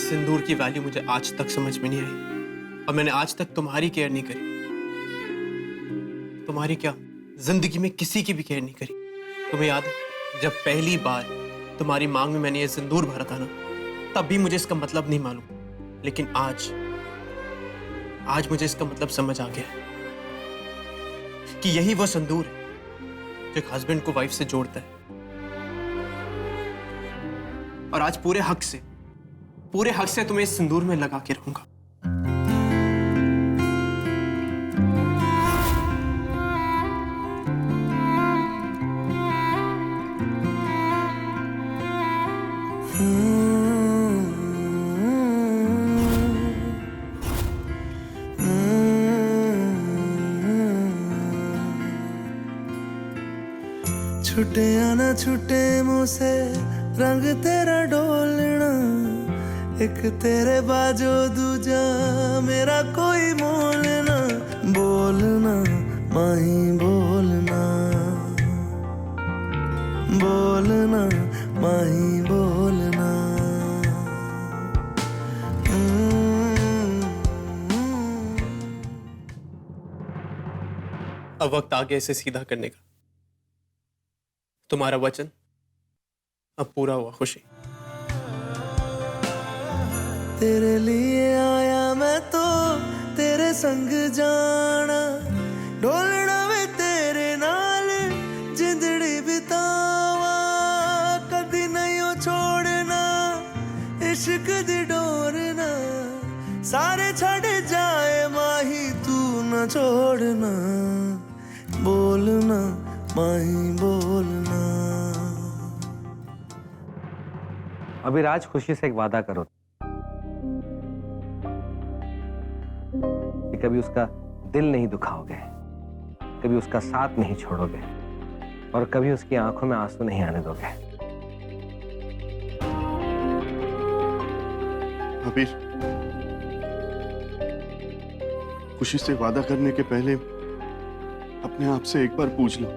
सिंदूर की वैल्यू मुझे आज तक समझ में नहीं आई और मैंने आज तक तुम्हारी केयर नहीं करी। तुम्हारी क्या, जिंदगी में किसी की भी केयर नहीं करी। तुम्हें याद है जब पहली बार तुम्हारी मांग में मैंने ये सिंदूर भरा था ना, तब भी मुझे इसका मतलब नहीं मालूम, लेकिन आज मुझे इसका मतलब समझ आ गया कि यही वो सिंदूर है जो एक हस्बैंड को वाइफ से जोड़ता है। और आज पूरे हक से तुम्हें इस सिंदूर में लगा के रहूंगा। छुटे या ना छुटे मुझसे रंग तेरा डोलना, एक तेरे बाजो दूजा मेरा कोई मोल ना। बोलना माही बोलना, बोलना माही बोलना। अब वक्त आ गया इसे सीधा करने का। तुम्हारा वचन अब पूरा हुआ खुशी। तेरे लिए आया मैं तो तेरे संग जाना, डोलना वे तेरे नाल जिंदड़ी बितावा, कदी नहीं ओ छोड़ना इश्क दी डोरना। सारे छड़ जाए माही तू न छोड़ना, बोलना माही बोलना। अभी राज, खुशी से एक वादा करो कि कभी उसका दिल नहीं दुखाओगे, कभी उसका साथ नहीं छोड़ोगे और कभी उसकी आंखों में आंसू नहीं आने दोगे। अबीर, खुशी से वादा करने के पहले अपने आप से एक बार पूछ लो,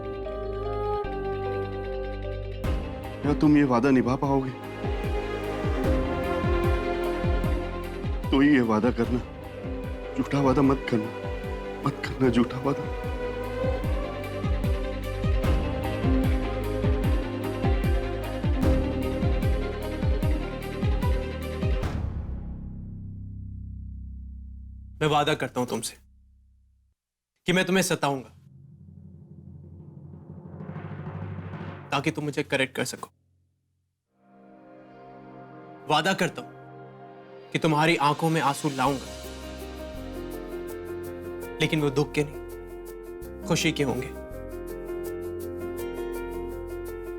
क्या तुम ये वादा निभा पाओगे? तो ही ये वादा करना, झूठा वादा मत करना झूठा वादा। मैं वादा करता हूं तुमसे कि मैं तुम्हें सताऊंगा ताकि तुम मुझे करेक्ट कर सको। वादा करता हूं कि तुम्हारी आंखों में आंसू लाऊंगा, लेकिन वो दुख के नहीं, खुशी के होंगे।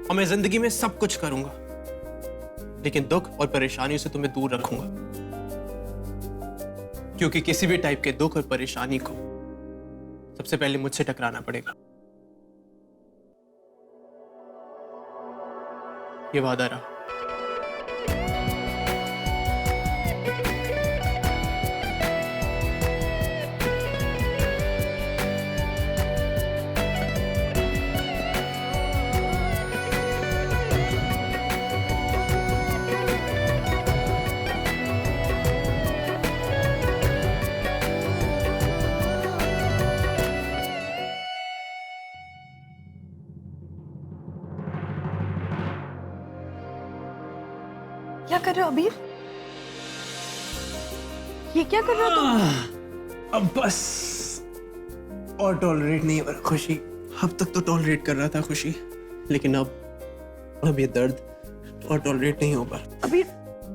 और मैं जिंदगी में सब कुछ करूंगा, लेकिन दुख और परेशानियों से तुम्हें दूर रखूंगा, क्योंकि किसी भी टाइप के दुख और परेशानी को सबसे पहले मुझसे टकराना पड़ेगा। ये वादा रहा। क्या कर रहे हो अबीर? ये क्या कर रहे हो तुम? अब बस और टॉलरेट नहीं हो रहा खुशी। अब तक तो टॉलरेट कर रहा था खुशी, लेकिन अब ये दर्द और टॉलरेट नहीं हो पा रहा। अबीर,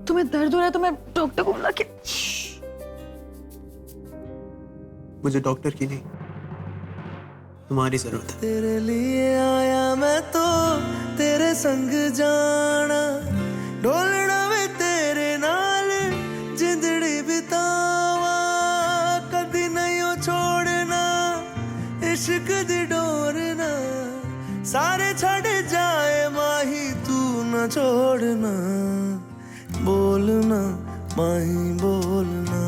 तुम्हें दर्द हो रहा है तो मैं डॉक्टर को बुला के। मुझे डॉक्टर की नहीं, तुम्हारी जरूरत है। तेरे लिए आया मैं तो तेरे संग जाना, डोलना वे तेरे नाल जिंदड़ी बितावा, कदी नहीं ओ छोड़ना इश्क दी डोरना। सारे छड़ जाए माही तू न छोड़ना, बोलना माही बोलना,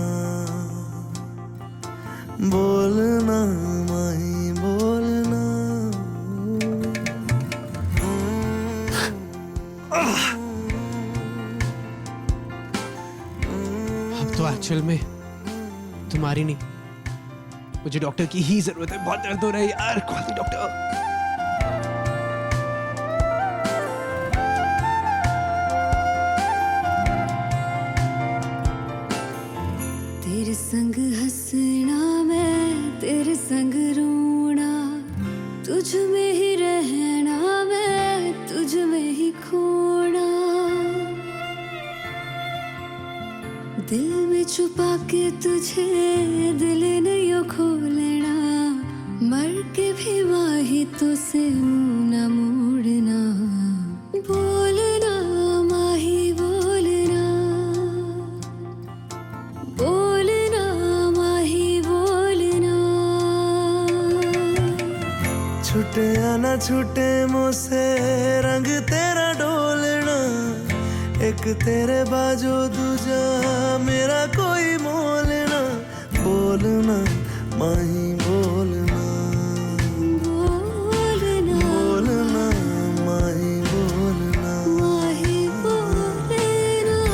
बोलना माही बोलना। एक्चुअल में तुम्हारी नहीं, मुझे डॉक्टर की ही जरूरत है। बहुत दर्द हो रहा है यार, कॉल दी डॉक्टर। तेरे संग हंसना मैं तेरे संग रोना, तुझ में ही रहना मैं तुझ में ही खोना, दिल में छुपा के तुझे दिल ने यो खोलना, मर के भी वाही तो से मुंह न मोड़ना, बोलना माही बोलना, बोलना माही बोलना। छूटे या ना छूटे मुझसे रंग तेरा डोलना, एक तेरे बाजू दूजा मेरा कोई मोलना, बोलना माही बोलना, बोलना बोलना माही बोलना, माही बोलना।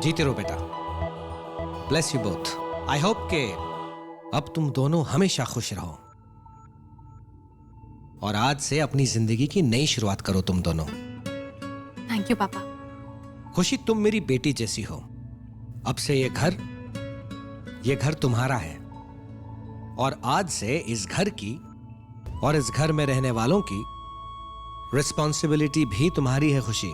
जीते रहो बेटा। Bless you both. I hope के अब तुम दोनों हमेशा खुश रहो और आज से अपनी जिंदगी की नई शुरुआत करो तुम दोनों। थैंक यू पापा। खुशी, तुम मेरी बेटी जैसी हो। अब से ये घर तुम्हारा है और आज से इस घर की और इस घर में रहने वालों की रिस्पॉन्सिबिलिटी भी तुम्हारी है खुशी।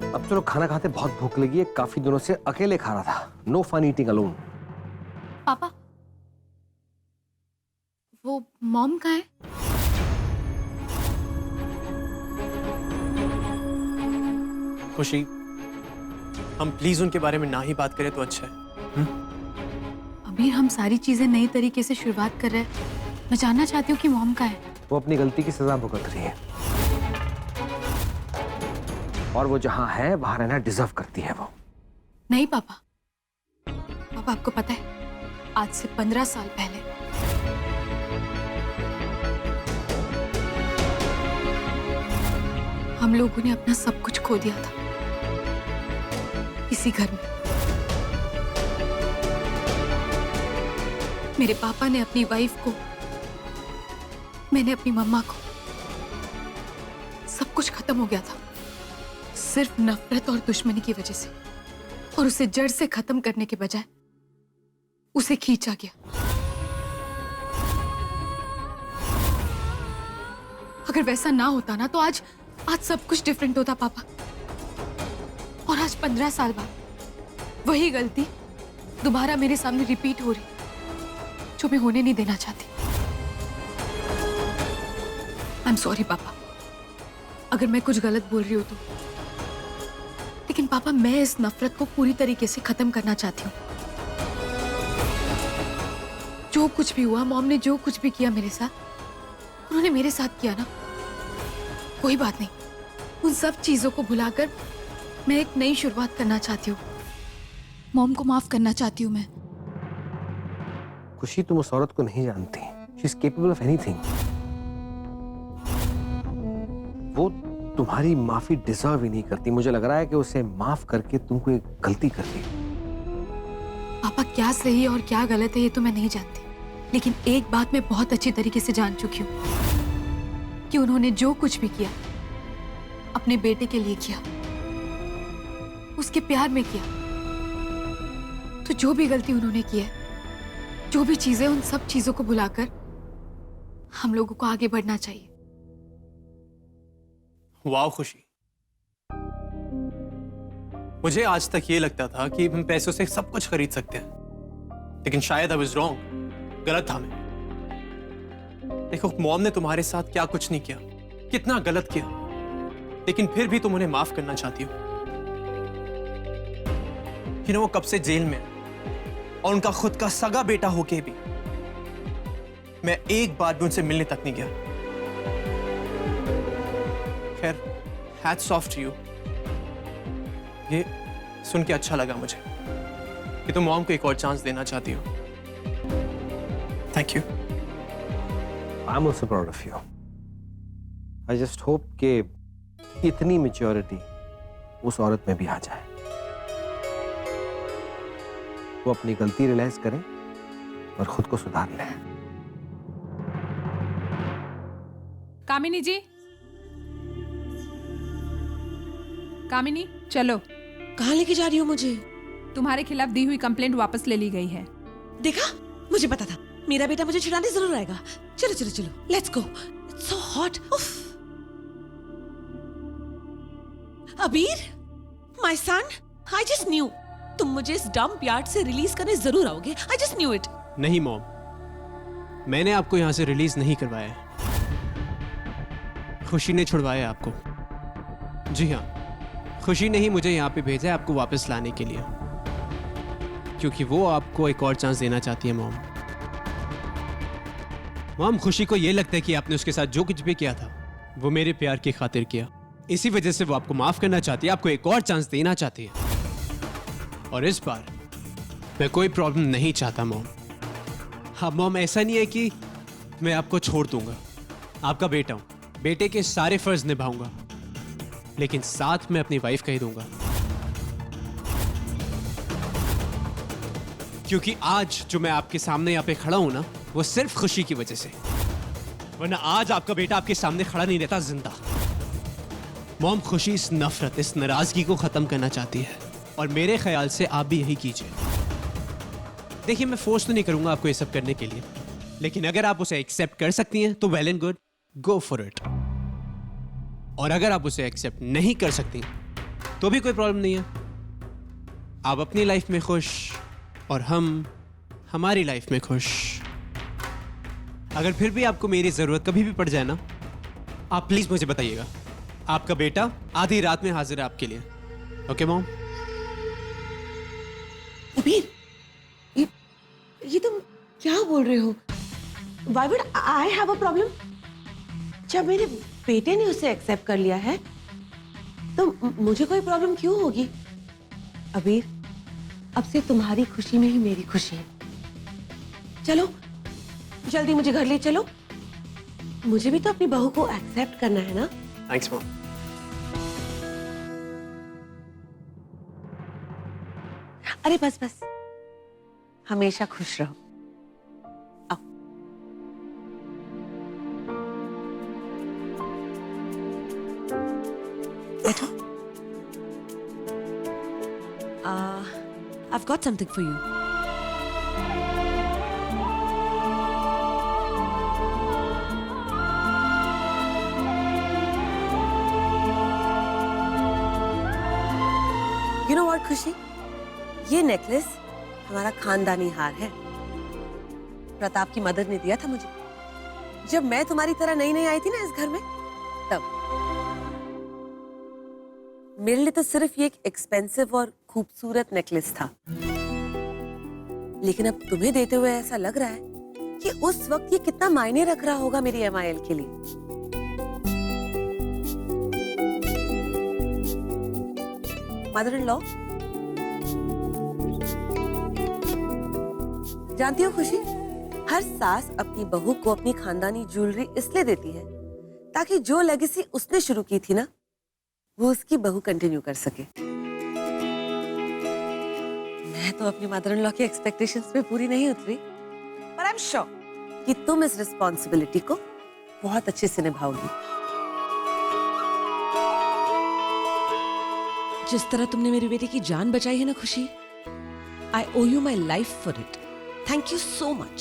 अब चलो खाना खाते, बहुत भूख लगी है। काफी दिनों से अकेले खा रहा था। No fun eating alone. पापा वो मॉम कहाँ है? खुशी, हम प्लीज उनके बारे में ना ही बात करें तो अच्छा है। अभी हम सारी चीजें नई तरीके से शुरुआत कर रहे हैं। मैं जानना चाहती हूँ कि मॉम कहाँ है। वो अपनी गलती की सजा भुगत रही है और वो जहां है वहां रहना डिजर्व करती है वो। नहीं पापा, पापा आपको पता है आज से 15 साल पहले हम लोगों ने अपना सब कुछ खो दिया था इसी घर में। मेरे पापा ने अपनी वाइफ को, मैंने अपनी मम्मा को, सब कुछ खत्म हो गया था सिर्फ नफरत और दुश्मनी की वजह से। और उसे जड़ से खत्म करने के बजाय उसे खींचा गया। अगर वैसा ना होता ना तो आज सब कुछ डिफरेंट होता पापा। और आज 15 साल बाद वही गलती दोबारा मेरे सामने रिपीट हो रही, जो मैं होने नहीं देना चाहती। आई एम सॉरी पापा अगर मैं कुछ गलत बोल रही हूं तो, लेकिन पापा मैं इस नफरत को पूरी तरीके से खत्म करना चाहती हूँ। जो कुछ भी हुआ, मॉम ने जो कुछ भी किया मेरे साथ, उन्होंने मेरे साथ किया ना। कोई बात नहीं, उन सब चीजों को भुलाकर मैं एक नई शुरुआत करना चाहती हूँ। मॉम को माफ करना चाहती हूँ मैं। खुशी, तुम उस औरत को नहीं जानती। She is capable of anything. वो तुम्हारी माफी डिजर्व ही नहीं करती। मुझे लग रहा है कि उसे माफ करके तुमको एक गलती कर दी। पापा क्या सही और क्या गलत है ये तो मैं नहीं जानती, लेकिन एक बात मैं बहुत अच्छी तरीके से जान चुकी हूँ कि उन्होंने जो कुछ भी किया अपने बेटे के लिए किया, उसके प्यार में किया। तो जो भी गलती उन्होंने की है, जो भी चीजें, उन सब चीजों को भुलाकर हम लोगों को आगे बढ़ना चाहिए। वाह खुशी, मुझे आज तक ये लगता था कि हम पैसों से सब कुछ खरीद सकते हैं, लेकिन शायद आई वाज रॉन्ग, गलत था मैं। देखो मॉम ने तुम्हारे साथ क्या कुछ नहीं किया, कितना गलत किया, लेकिन फिर भी तुम उन्हें माफ करना चाहती हो। कि वो कब से जेल में है और उनका खुद का सगा बेटा होके भी मैं एक बार भी उनसे मिलने तक नहीं गया। खैर, हैट्स ऑफ टू यू। ये सुन के अच्छा लगा मुझे कि तुम मॉम को एक और चांस देना चाहती हो। Thank you. I'm also proud of you. I just hope कि इतनी मेच्योरिटी उस औरत में भी आ जाए, वो अपनी गलती रियलाइज करें और खुद को सुधार लें। कामिनी जी, कामिनी चलो। कहाँ लेके जा रही हो मुझे? तुम्हारे खिलाफ दी हुई कंप्लेंट वापस ले ली गई है। देखा, मुझे पता था मेरा बेटा मुझे छुड़ाने जरूर आएगा। चलो चलो चलो, let's go. It's so hot. Abir, my son, I just knew तुम मुझे इस डंप यार्ड से रिलीज करने जरूर आओगे। आई जस्ट न्यू इट। नहीं मॉम, मैंने आपको यहां से रिलीज नहीं करवाया है, खुशी ने छुड़वाया आपको। जी हाँ, खुशी ने ही मुझे यहाँ पे भेजा है आपको वापस लाने के लिए, क्योंकि वो आपको एक और चांस देना चाहती है। मॉम, खुशी को ये लगता है कि आपने उसके साथ जो कुछ भी किया था वो मेरे प्यार की खातिर किया, इसी वजह से वो आपको माफ करना चाहती है, आपको एक और चांस देना चाहती है। और इस बार मैं कोई प्रॉब्लम नहीं चाहता मॉम। हाँ मॉम, ऐसा नहीं है कि मैं आपको छोड़ दूंगा, आपका बेटा हूं, बेटे के सारे फर्ज निभाऊंगा, लेकिन साथ में अपनी वाइफ कह दूंगा, क्योंकि आज जो मैं आपके सामने यहाँ पे खड़ा हूं ना, वो सिर्फ खुशी की वजह से, वरना आज आपका बेटा आपके सामने खड़ा नहीं रहता जिंदा। मॉम, खुशी इस नफरत, इस नाराजगी को खत्म करना चाहती है, और मेरे ख्याल से आप भी यही कीजिए। देखिए, मैं फोर्स तो नहीं करूंगा आपको ये सब करने के लिए, लेकिन अगर आप उसे एक्सेप्ट कर सकती हैं तो well and good, go for it. और अगर आप उसे एक्सेप्ट नहीं कर सकती तो भी कोई प्रॉब्लम नहीं है, आप अपनी लाइफ में खुश और हम हमारी लाइफ में खुश। अगर फिर भी आपको मेरी जरूरत कभी भी पड़ जाए ना, आप प्लीज मुझे बताइएगा। आपका बेटा आधी रात में हाजिर है आपके लिए। Okay mom? अबीर, ये तुम क्या बोल रहे हो? Why would I have a problem? जब मेरे बेटे ने उसे एक्सेप्ट कर लिया है तो मुझे कोई प्रॉब्लम क्यों होगी? अबीर, अब से तुम्हारी खुशी में ही मेरी खुशी है। चलो जल्दी मुझे घर ले चलो, मुझे भी तो अपनी बहू को एक्सेप्ट करना है ना। Thanks mom. अरे बस बस, हमेशा खुश रहो। आओ। बैठो। I've got something for you. You know what, खुशी? ये नेकलेस हमारा खानदानी हार है। प्रताप की मदद ने दिया था मुझे, जब मैं तुम्हारी तरह नई नई आई थी ना इस घर में, तब। मेरे लिए तो सिर्फ ये एक एक्सपेंसिव और खूबसूरत नेकलेस था, लेकिन अब तुम्हें देते हुए ऐसा लग रहा है कि उस वक्त ये कितना मायने रख रहा होगा मेरी MIL के लिए। मदर इन लॉ, जानती हो खुशी, हर सास अपनी बहू को अपनी खानदानी ज्वेलरी इसलिए देती है ताकि जो लेगेसी उसने शुरू की थी ना, वो उसकी बहू कंटिन्यू कर सके। मैं तो अपनी मदर इन लॉ के एक्सपेक्टेशंस पे पूरी नहीं उतरी, पर आई एम श्योर कि तुम इस रिस्पॉन्सिबिलिटी को बहुत अच्छे से निभाओगी। जिस तरह तुमने मेरी बेटी की जान बचाई है ना खुशी, I owe you my life for it. Thank you so much.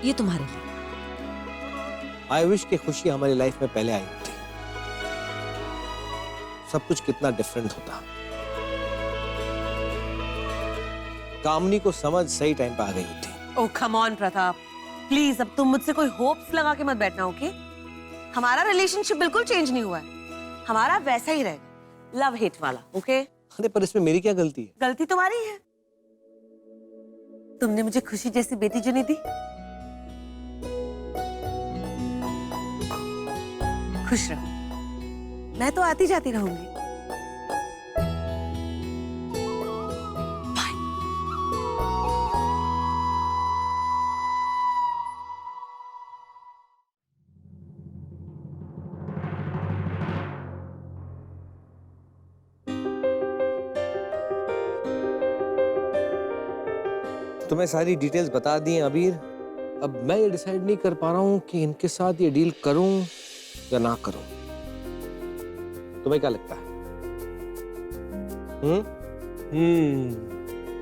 ये तुम्हारे लिए। आई विश कि खुशी हमारी लाइफ में पहले आई होती, सब कुछ कितना डिफरेंट होता। कामनी को समझ सही टाइम पे आ गई होती। ओह कम ऑन प्रताप, प्लीज अब तुम मुझसे कोई होप्स लगा के मत बैठना, ओके? हमारा रिलेशनशिप बिल्कुल चेंज नहीं हुआ है, हमारा वैसा ही रहेगा, लव हेट वाला, ओके? अरे पर इसमें मेरी क्या गलती है? गलती तुम्हारी है, तुमने मुझे खुशी जैसी बेटी जो नहीं दी। खुश रहो, मैं तो आती जाती रहूंगी। बाय। तुम्हें सारी डिटेल्स बता दी हैं अबीर। अब मैं ये डिसाइड नहीं कर पा रहा हूँ कि इनके साथ ये डील करूं या ना करूं। तुम्हें क्या लगता है?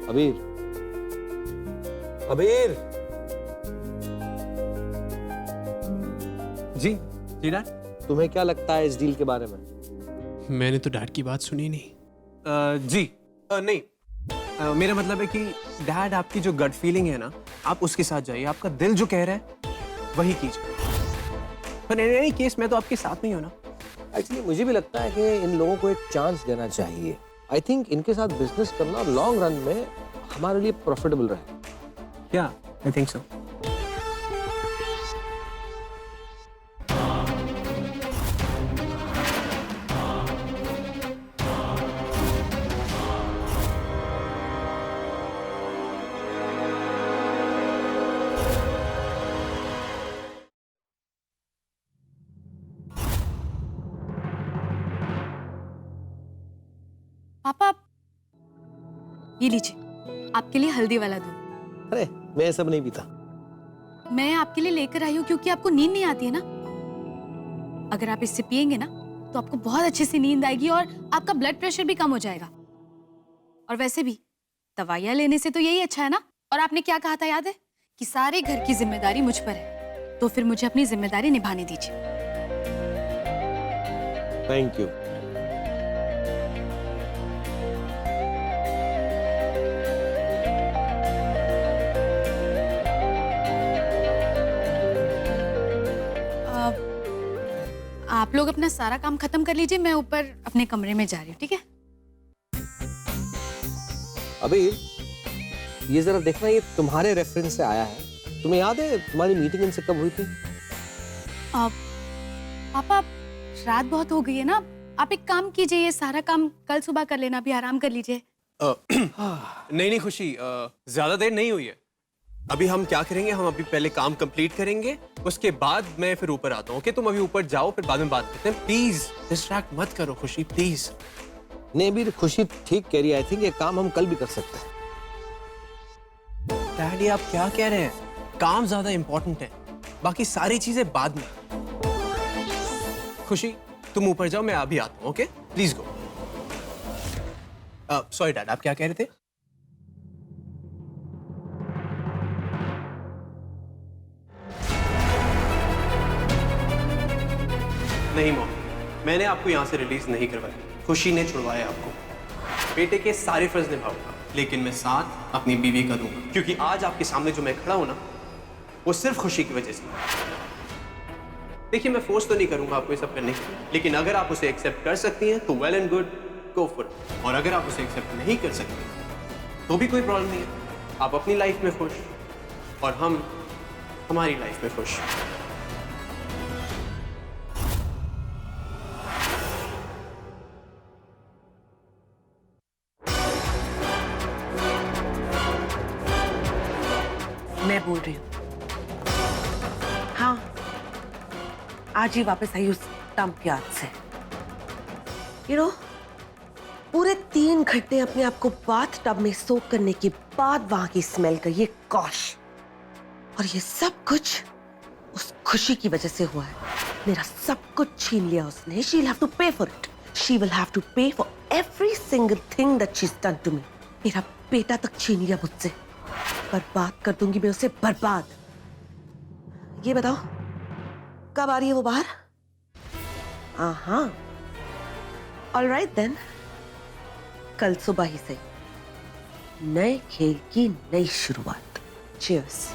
अबीर, अबीर। जी जी डैड। तुम्हें क्या लगता है इस डील के बारे में? मैंने तो डैड की बात सुनी नहीं। जी नहीं, मेरा मतलब है कि डैड आपकी जो गट फीलिंग है ना, आप उसके साथ जाइए, आपका दिल जो कह रहा है वही कीजिए। पर इन एनी केस मैं तो आपके साथ नहीं हूं ना। एक्चुअली मुझे भी लगता है कि इन लोगों को एक चांस देना चाहिए। आई थिंक इनके साथ बिजनेस करना लॉन्ग रन में हमारे लिए प्रॉफिटेबल रहेगा। क्या? I think so. पापा ये लीजिए, आपके लिए हल्दी वाला दूध। अरे मैं ये सब नहीं पीता। मैं आपके लिए लेकर आई हूँ क्योंकि आपको नींद नहीं आती है ना। अगर आप इससे पिएंगे ना तो आपको बहुत अच्छे से नींद आएगी और आपका ब्लड प्रेशर भी कम हो जाएगा। और वैसे भी दवाइयाँ लेने से तो यही अच्छा है ना। और आपने क्या कहा था याद है कि सारे घर की जिम्मेदारी मुझ पर है, तो फिर मुझे अपनी जिम्मेदारी निभाने दीजिए। Thank you. आप लोग अपना सारा काम खत्म कर लीजिए, मैं ऊपर अपने कमरे में जा रही हूँ, ठीक है? अभी ये जरा देखना, ये तुम्हारे रेफरेंस से आया है। तुम्हें याद है तुम्हारी मीटिंग इनसे कब हुई थी? पापा रात बहुत हो गई है ना, आप एक काम कीजिए, ये सारा काम कल सुबह कर लेना, अभी आराम कर लीजिए। नहीं खुशी, ज्यादा देर नहीं हुई है। अभी हम क्या करेंगे, हम अभी पहले काम कंप्लीट करेंगे, उसके बाद मैं फिर ऊपर आता हूँ। ओके, तुम अभी ऊपर जाओ, फिर बाद में बात करते हैं। प्लीज डिस्ट्रैक्ट मत करो खुशी, प्लीज। नहीं भी खुशी ठीक कह रही है। आई थिंक ये काम हम कल भी कर सकते हैं। डैडी आप क्या कह रहे हैं? काम ज्यादा इंपॉर्टेंट है, बाकी सारी चीजें बाद में। खुशी तुम ऊपर जाओ, मैं अभी आता हूँ। Okay please go. Sorry dad, आप क्या कह रहे थे? नहीं मॉम, मैंने आपको यहाँ से रिलीज नहीं करवाया, खुशी ने छुड़वाया आपको। बेटे के सारे फर्ज निभाऊंगा, लेकिन मैं साथ अपनी बीवी का दूंगा, क्योंकि आज आपके सामने जो मैं खड़ा हूं ना, वो सिर्फ खुशी की वजह से। देखिए मैं फोर्स तो नहीं करूंगा आपको ये सब करने के लिए, लेकिन अगर आप उसे एक्सेप्ट कर सकती हैं तो well and good, go for it. और अगर आप उसे एक्सेप्ट नहीं कर सकती तो भी कोई प्रॉब्लम नहीं है। आप अपनी लाइफ में खुश और हम हमारी लाइफ में खुश। मैं बोल रही हूँ, हाँ आज ही वापस आई उस टम्प याद से। यू नो, पूरे 3 घंटे अपने आप को बाथ टब में सोक करने के बाद वहां की स्मेल का ये कॉश, और ये सब कुछ उस खुशी की वजह से हुआ है। मेरा सब कुछ छीन लिया उसने। She'll have to pay for it. She will have to pay for every single thing that she's done to me. मेरा बेटा तक छीन लिया मुझसे। बर्बाद कर दूंगी मैं उसे, बर्बाद। ये बताओ कब आ रही है वो बाहर? हाँ, ऑल राइट देन, कल सुबह ही सही। नए खेल की नई शुरुआत। चीयर्स।